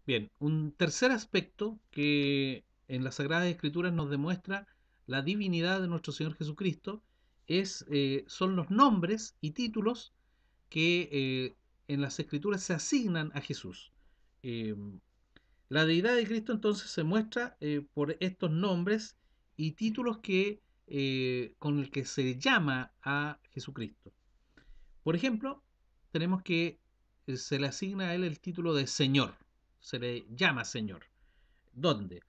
Bien, un tercer aspecto que en las Sagradas Escrituras nos demuestra la divinidad de nuestro Señor Jesucristo son los nombres y títulos que en las Escrituras se asignan a Jesús. Eh, la deidad de Cristo entonces se muestra por estos nombres y títulos con el que se llama a Jesucristo. Por ejemplo, tenemos que se le asigna a él el título de Señor, se le llama Señor. ¿Dónde?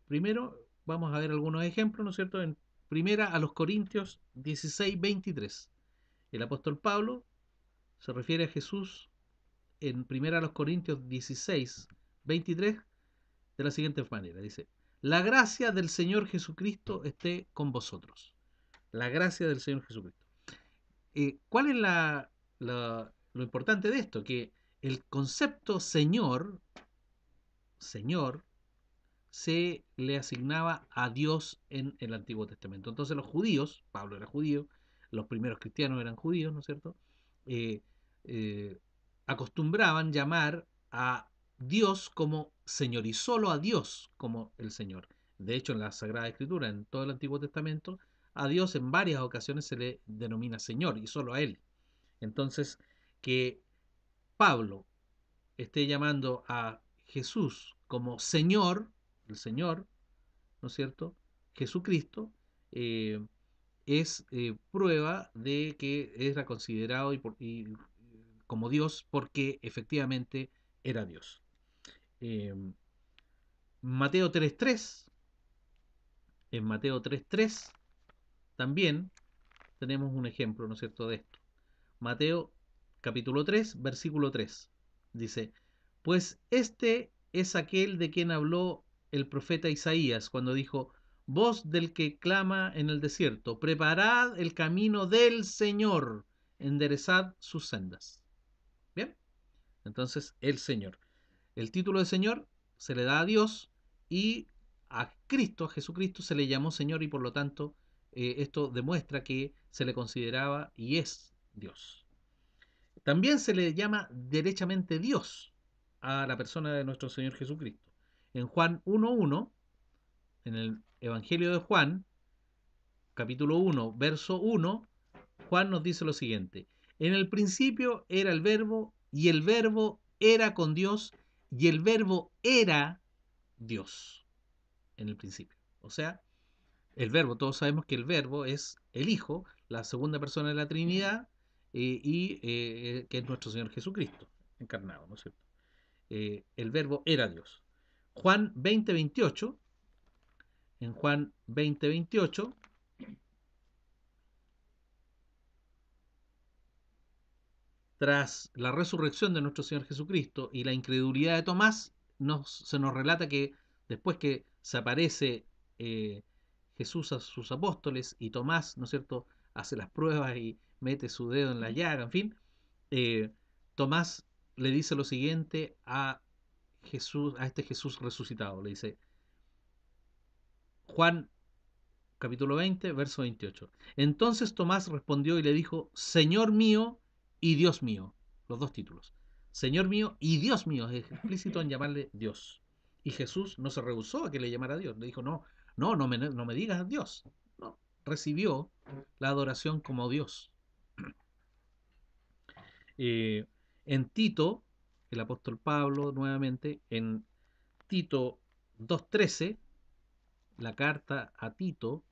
Primero vamos a ver algunos ejemplos, ¿no es cierto? En primera a los Corintios 16:23. El apóstol Pablo se refiere a Jesús en primera a los Corintios 16:23 de la siguiente manera. Dice, la gracia del Señor Jesucristo esté con vosotros. La gracia del Señor Jesucristo. ¿Cuál es lo importante de esto? Que el concepto Señor, se le asignaba a Dios en el Antiguo Testamento. Entonces los judíos, Pablo era judío, los primeros cristianos eran judíos, ¿no es cierto? Eh, eh, Acostumbraban llamar a Dios como Señor y solo a Dios como el Señor. De hecho, en la Sagrada Escritura, en todo el Antiguo Testamento, a Dios en varias ocasiones se le denomina Señor y solo a Él. Entonces, que Pablo esté llamando a Jesús como Señor, el Señor, ¿no es cierto? Jesucristo, eh, es prueba de que era considerado como Dios porque efectivamente era Dios. Eh, Mateo 3.3, en Mateo 3.3 también tenemos un ejemplo, ¿no es cierto?, de esto. Mateo capítulo 3, versículo 3. Dice, pues este es aquel de quien habló el profeta Isaías cuando dijo, voz del que clama en el desierto, preparad el camino del Señor, enderezad sus sendas. Bien, entonces el Señor. El título de Señor se le da a Dios y a Cristo, a Jesucristo, se le llamó Señor y por lo tanto esto demuestra que se le consideraba y es Dios. También se le llama derechamente Dios a la persona de nuestro Señor Jesucristo. En Juan 1.1, en el Evangelio de Juan, capítulo 1, verso 1, Juan nos dice lo siguiente. En el principio era el verbo y el verbo era con Dios y el verbo era Dios en el principio. O sea, el verbo, todos sabemos que el verbo es el Hijo, la segunda persona de la Trinidad, que es nuestro Señor Jesucristo, encarnado, ¿no es cierto? El verbo era Dios. Juan 20:28, en Juan 20:28, tras la resurrección de nuestro Señor Jesucristo y la incredulidad de Tomás, se nos relata que después que se aparece eh, Jesús a sus apóstoles y Tomás, ¿no es cierto?, hace las pruebas y mete su dedo en la llaga, en fin, eh, Tomás le dice lo siguiente a Jesús, a este Jesús resucitado, le dice, Juan capítulo 20, verso 28. Entonces Tomás respondió y le dijo, Señor mío y Dios mío. Los dos títulos. Señor mío y Dios mío. Es explícito en llamarle Dios. Y Jesús no se rehusó a que le llamara Dios. Le dijo, no me digas Dios. No, recibió la adoración como Dios. Eh, en Tito, el apóstol Pablo, nuevamente, en Tito 2.13, la carta a Tito,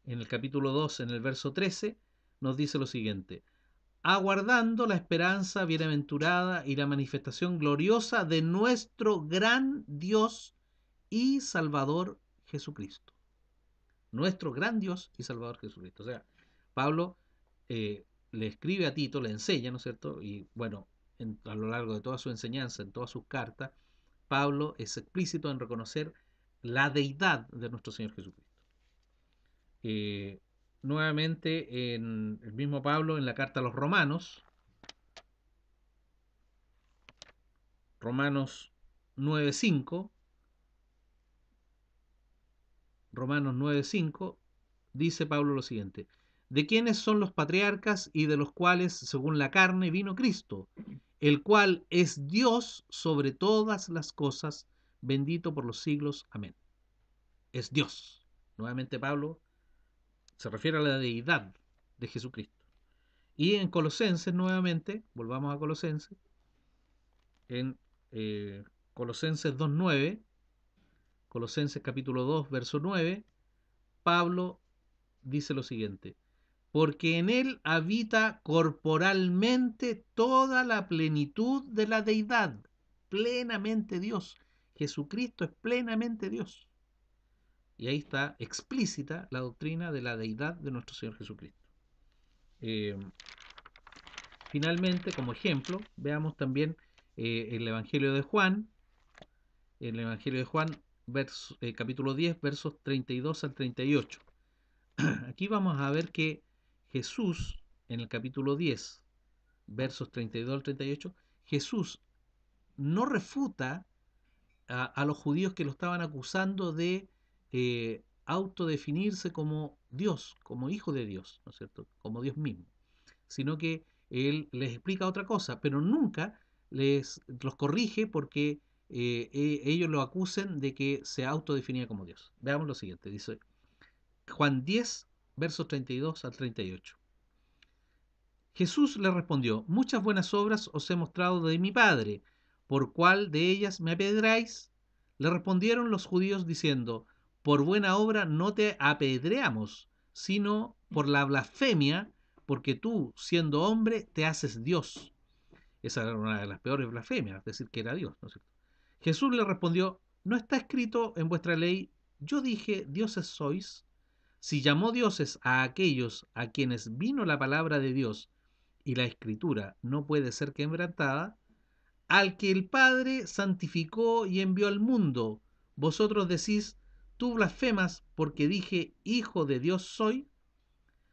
en el capítulo 2, en el verso 13, nos dice lo siguiente, aguardando la esperanza bienaventurada y la manifestación gloriosa de nuestro gran Dios y Salvador Jesucristo. Nuestro gran Dios y Salvador Jesucristo. O sea, Pablo le escribe a Tito, le enseña, ¿no es cierto? Y bueno, a lo largo de toda su enseñanza, en todas sus cartas, Pablo es explícito en reconocer la deidad de nuestro Señor Jesucristo. Eh, Nuevamente en el mismo Pablo en la carta a los Romanos 9.5, Romanos 9.5, dice Pablo lo siguiente, de quienes son los patriarcas y de los cuales, según la carne, vino Cristo, el cual es Dios sobre todas las cosas, bendito por los siglos. Amén. Es Dios. Nuevamente Pablo se refiere a la deidad de Jesucristo. Y en Colosenses, nuevamente, volvamos a Colosenses, en Colosenses 2.9, Colosenses capítulo 2, verso 9, Pablo dice lo siguiente: porque en él habita corporalmente toda la plenitud de la deidad, plenamente Dios. Jesucristo es plenamente Dios. Y ahí está explícita la doctrina de la deidad de nuestro Señor Jesucristo. Eh, Finalmente, como ejemplo, veamos también el Evangelio de Juan, capítulo 10, versos 32 al 38. Aquí vamos a ver que Jesús, en el capítulo 10, versos 32 al 38, Jesús no refuta a los judíos que lo estaban acusando de autodefinirse como Dios, como hijo de Dios, ¿no es cierto? Como Dios mismo, sino que él les explica otra cosa, pero nunca los corrige porque ellos lo acusen de que se autodefinía como Dios. Veamos lo siguiente, dice Juan 10, versos 32 al 38. Jesús le respondió: muchas buenas obras os he mostrado de mi Padre, ¿por cuál de ellas me apedreáis? Le respondieron los judíos diciendo: por buena obra no te apedreamos, sino por la blasfemia, porque tú, siendo hombre, te haces Dios. Esa era una de las peores blasfemias, decir que era Dios, ¿no es cierto? Jesús le respondió: ¿no está escrito en vuestra ley, yo dije, dioses sois? Si llamó dioses a aquellos a quienes vino la palabra de Dios, y la escritura no puede ser quebrantada, al que el Padre santificó y envió al mundo, vosotros decís, tú blasfemas porque dije, hijo de Dios soy.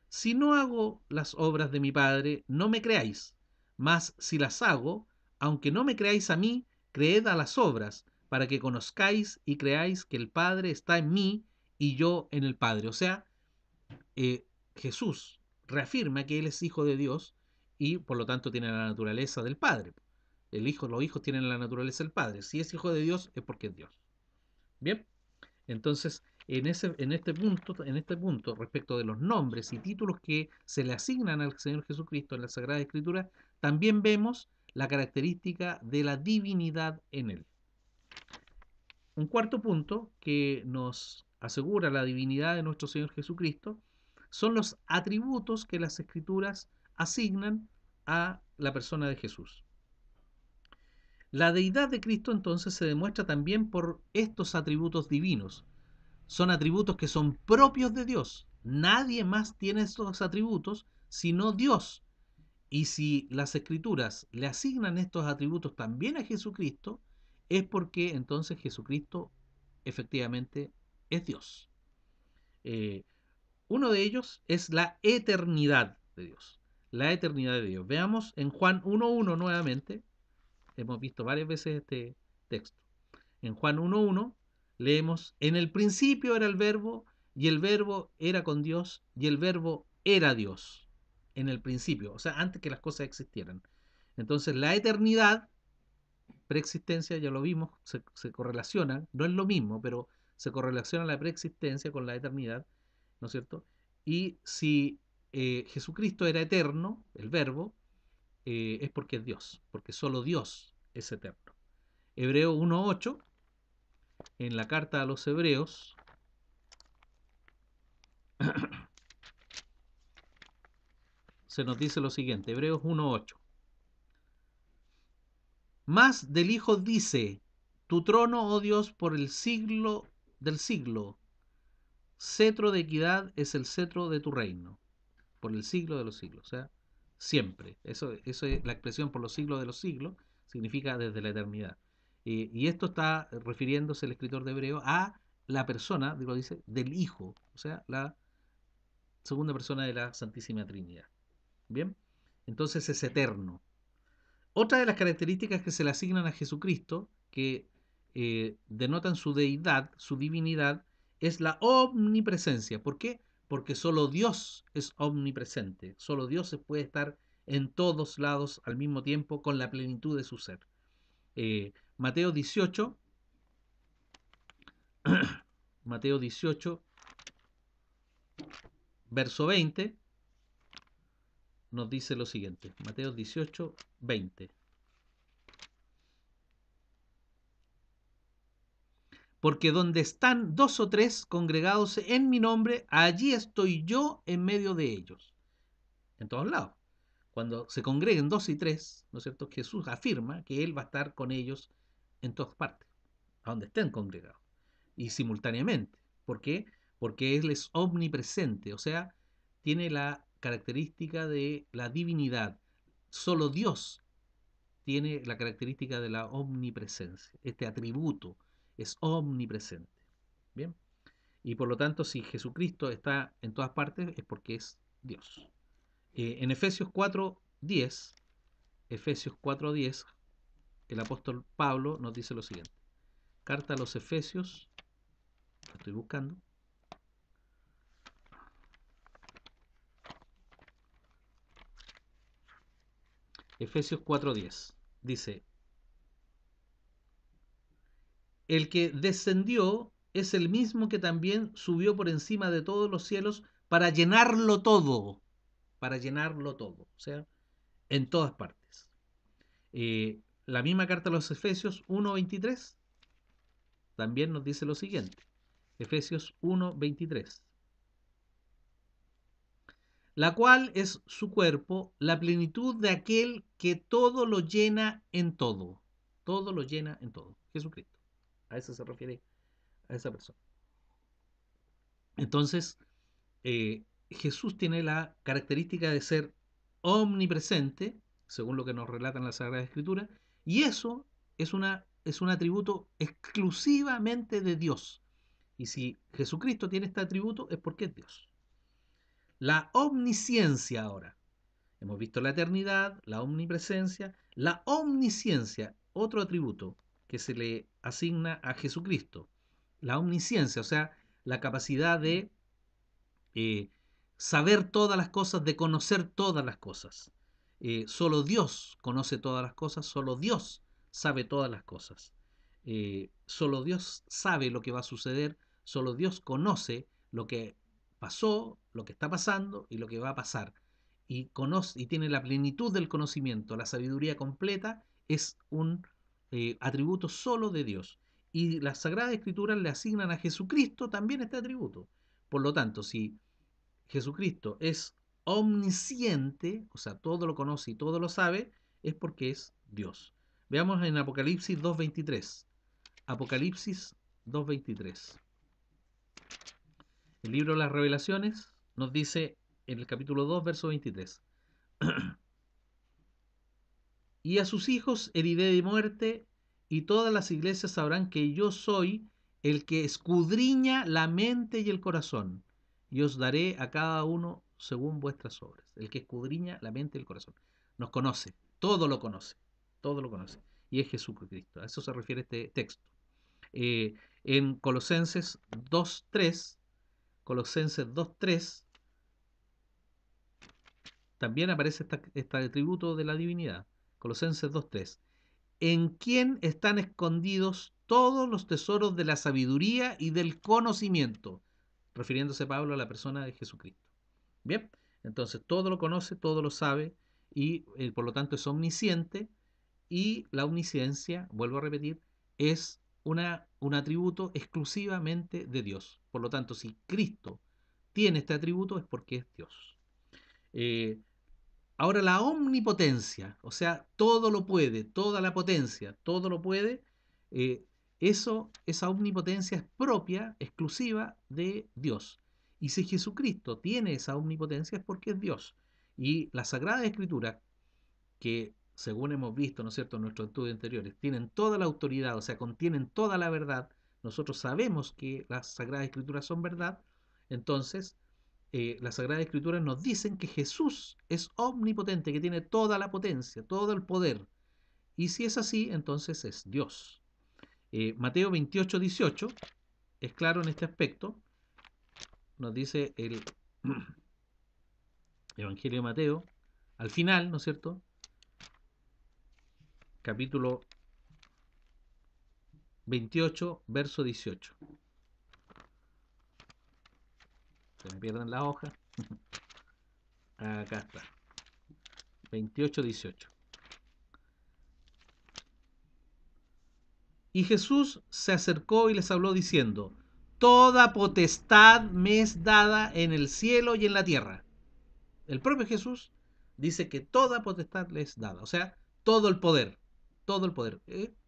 Si no hago las obras de mi Padre, no me creáis, mas si las hago, aunque no me creáis a mí, creed a las obras, para que conozcáis y creáis que el Padre está en mí y yo en el Padre. O sea, eh, Jesús reafirma que Él es hijo de Dios y por lo tanto tiene la naturaleza del Padre. Los hijos tienen la naturaleza del Padre. Si es hijo de Dios es porque es Dios. Bien, entonces en este punto, respecto de los nombres y títulos que se le asignan al Señor Jesucristo en la Sagrada Escritura, también vemos la característica de la divinidad en Él. Un cuarto punto que nos asegura la divinidad de nuestro Señor Jesucristo son los atributos que las Escrituras asignan a la persona de Jesús. La deidad de Cristo entonces se demuestra también por estos atributos divinos. Son atributos que son propios de Dios. Nadie más tiene estos atributos sino Dios. Y si las Escrituras le asignan estos atributos también a Jesucristo, es porque entonces Jesucristo efectivamente es Dios. Eh, Uno de ellos es la eternidad de Dios. La eternidad de Dios. Veamos en Juan 1.1 nuevamente. Hemos visto varias veces este texto. En Juan 1.1 leemos: en el principio era el verbo, y el verbo era con Dios, y el verbo era Dios. En el principio, o sea, antes que las cosas existieran. Entonces, la eternidad, preexistencia, ya lo vimos, se correlaciona, no es lo mismo, pero se correlaciona la preexistencia con la eternidad, ¿no es cierto? Y si Jesucristo era eterno, el verbo, es porque es Dios, porque solo Dios es eterno. Hebreo 1.8, en la carta a los Hebreos, se nos dice lo siguiente, Hebreos 1.8. Más del Hijo dice: tu trono, oh Dios, por el siglo del siglo, cetro de equidad es el cetro de tu reino, por el siglo de los siglos, o sea, siempre. Eso es la expresión por los siglos de los siglos, significa desde la eternidad. Y esto está refiriéndose el escritor de Hebreo a la persona, digo, dice, del Hijo, o sea, la segunda persona de la Santísima Trinidad. Bien, entonces es eterno. Otra de las características que se le asignan a Jesucristo, que denotan su deidad, su divinidad, es la omnipresencia. ¿Por qué? Porque solo Dios es omnipresente. Solo Dios puede estar en todos lados al mismo tiempo con la plenitud de su ser. Mateo 18, Mateo 18, verso 20, nos dice lo siguiente. Mateo 18, 20. Porque donde están dos o tres congregados en mi nombre, allí estoy yo en medio de ellos. En todos lados. Cuando se congreguen dos y tres, ¿no es cierto? Jesús afirma que Él va a estar con ellos en todas partes, a donde estén congregados, y simultáneamente. ¿Por qué? Porque Él es omnipresente, o sea, tiene la característica de la divinidad. Solo Dios tiene la característica de la omnipresencia. Este atributo es omnipresente. Bien. Y por lo tanto, si Jesucristo está en todas partes, es porque es Dios. En Efesios 4:10, Efesios 4:10, el apóstol Pablo nos dice lo siguiente. Carta a los Efesios, lo estoy buscando. Efesios 4:10 dice: el que descendió es el mismo que también subió por encima de todos los cielos para llenarlo todo. Para llenarlo todo. O sea, en todas partes. La misma carta a los Efesios 1:23 también nos dice lo siguiente. Efesios 1:23. La cual es su cuerpo, la plenitud de aquel que todo lo llena en todo. Todo lo llena en todo. Jesucristo. A eso se refiere, a esa persona. Entonces, Jesús tiene la característica de ser omnipresente, según lo que nos relatan la Sagrada Escritura, y eso es un atributo exclusivamente de Dios. Y si Jesucristo tiene este atributo es porque es Dios. La omnisciencia ahora. Hemos visto la eternidad, la omnipresencia, la omnisciencia, otro atributo que se le asigna a Jesucristo. La omnisciencia, o sea, la capacidad de eh, saber todas las cosas, de conocer todas las cosas. Solo Dios conoce todas las cosas, solo Dios sabe todas las cosas. Solo Dios sabe lo que va a suceder, solo Dios conoce lo que pasó, lo que está pasando y lo que va a pasar. Y conoce y tiene la plenitud del conocimiento, la sabiduría completa es un atributo solo de Dios. Y las Sagradas Escrituras le asignan a Jesucristo también este atributo. Por lo tanto, si Jesucristo es omnisciente, o sea, todo lo conoce y todo lo sabe, es porque es Dios. Veamos en Apocalipsis 2:23. Apocalipsis 2:23. El libro de las Revelaciones nos dice en el capítulo 2, verso 23. Y a sus hijos heriré de muerte, y todas las iglesias sabrán que yo soy el que escudriña la mente y el corazón, y os daré a cada uno según vuestras obras. El que escudriña la mente y el corazón. Nos conoce, todo lo conoce, todo lo conoce. Y es Jesucristo. A eso se refiere este texto. En Colosenses 2:3, Colosenses 2:3, también aparece este atributo de la divinidad. Colosenses 2:3. En quien están escondidos todos los tesoros de la sabiduría y del conocimiento, refiriéndose Pablo a la persona de Jesucristo. Bien, entonces todo lo conoce, todo lo sabe y por lo tanto es omnisciente, y la omnisciencia, vuelvo a repetir, es un atributo exclusivamente de Dios. Por lo tanto, si Cristo tiene este atributo es porque es Dios. Eh, Ahora la omnipotencia, o sea, todo lo puede, toda la potencia, todo lo puede, eh, esa omnipotencia es propia, exclusiva de Dios. Y si Jesucristo tiene esa omnipotencia es porque es Dios. Y la Sagrada Escritura, que según hemos visto, ¿no es cierto?, en nuestros estudios anteriores, tienen toda la autoridad, o sea, contienen toda la verdad, nosotros sabemos que las Sagradas Escrituras son verdad, entonces las Sagradas Escrituras nos dicen que Jesús es omnipotente, que tiene toda la potencia, todo el poder. Y si es así, entonces es Dios. Mateo 28:18 es claro en este aspecto. Nos dice el Evangelio de Mateo, al final, ¿no es cierto? Capítulo 28, verso 18. Se me pierden la hoja. Acá está. 28, 18. Y Jesús se acercó y les habló diciendo: Toda potestad me es dada en el cielo y en la tierra. El propio Jesús dice que toda potestad le es dada, o sea, todo el poder, todo el poder.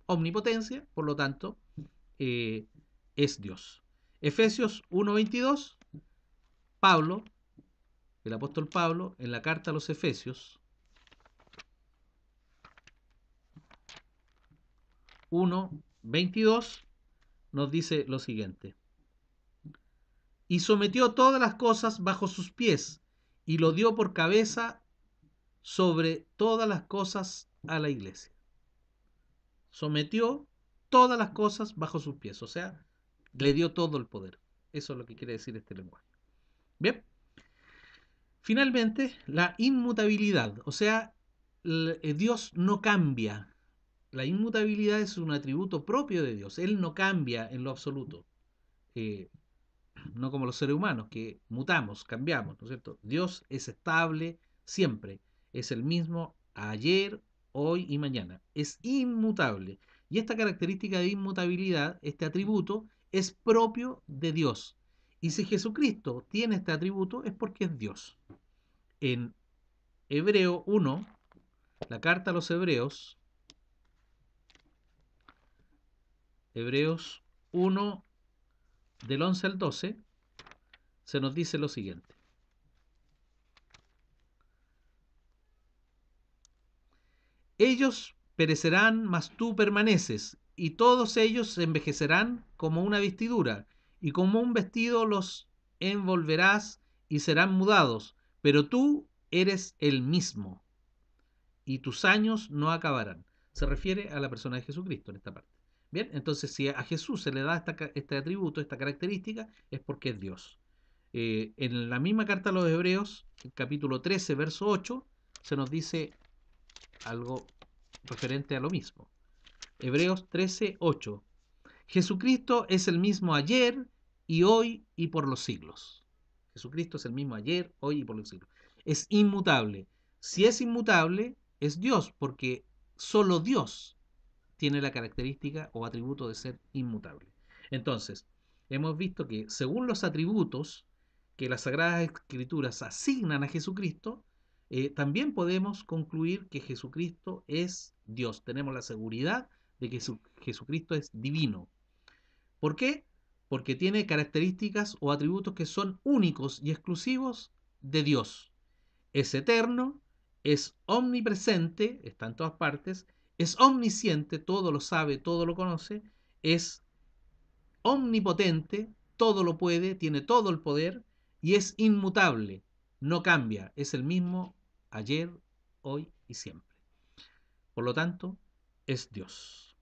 Omnipotencia, por lo tanto, eh, es Dios. Efesios 1:22, Pablo, el apóstol Pablo, en la carta a los Efesios 1:22, nos dice lo siguiente: y sometió todas las cosas bajo sus pies, y lo dio por cabeza sobre todas las cosas a la iglesia. Sometió todas las cosas bajo sus pies, o sea, le dio todo el poder. Eso es lo que quiere decir este lenguaje. Bien, finalmente, la inmutabilidad, o sea, Dios no cambia. La inmutabilidad es un atributo propio de Dios. Él no cambia en lo absoluto. Eh, no como los seres humanos, que mutamos, cambiamos, ¿no es cierto? Dios es estable siempre, es el mismo ayer, hoy y mañana, es inmutable. Y esta característica de inmutabilidad, este atributo, es propio de Dios. Y si Jesucristo tiene este atributo, es porque es Dios. En Hebreo 1, la carta a los Hebreos, Hebreos 1, del 11 al 12, se nos dice lo siguiente: ellos perecerán, mas tú permaneces, y todos ellos se envejecerán como una vestidura, y como un vestido los envolverás y serán mudados, pero tú eres el mismo, y tus años no acabarán. Se refiere a la persona de Jesucristo en esta parte. Bien, entonces si a Jesús se le da este atributo, esta característica, es porque es Dios. En la misma carta a los Hebreos, capítulo 13, verso 8, se nos dice algo referente a lo mismo. Hebreos 13:8. Jesucristo es el mismo ayer y hoy y por los siglos. Jesucristo es el mismo ayer, hoy y por los siglos. Es inmutable. Si es inmutable, es Dios, porque solo Dios tiene la característica o atributo de ser inmutable. Entonces, hemos visto que según los atributos que las Sagradas Escrituras asignan a Jesucristo, también podemos concluir que Jesucristo es Dios. Tenemos la seguridad de que Jesucristo es divino. ¿Por qué? Porque tiene características o atributos que son únicos y exclusivos de Dios. Es eterno, es omnipresente, está en todas partes, es omnisciente, todo lo sabe, todo lo conoce, es omnipotente, todo lo puede, tiene todo el poder y es inmutable, no cambia, es el mismo ayer, hoy y siempre. Por lo tanto, es Dios.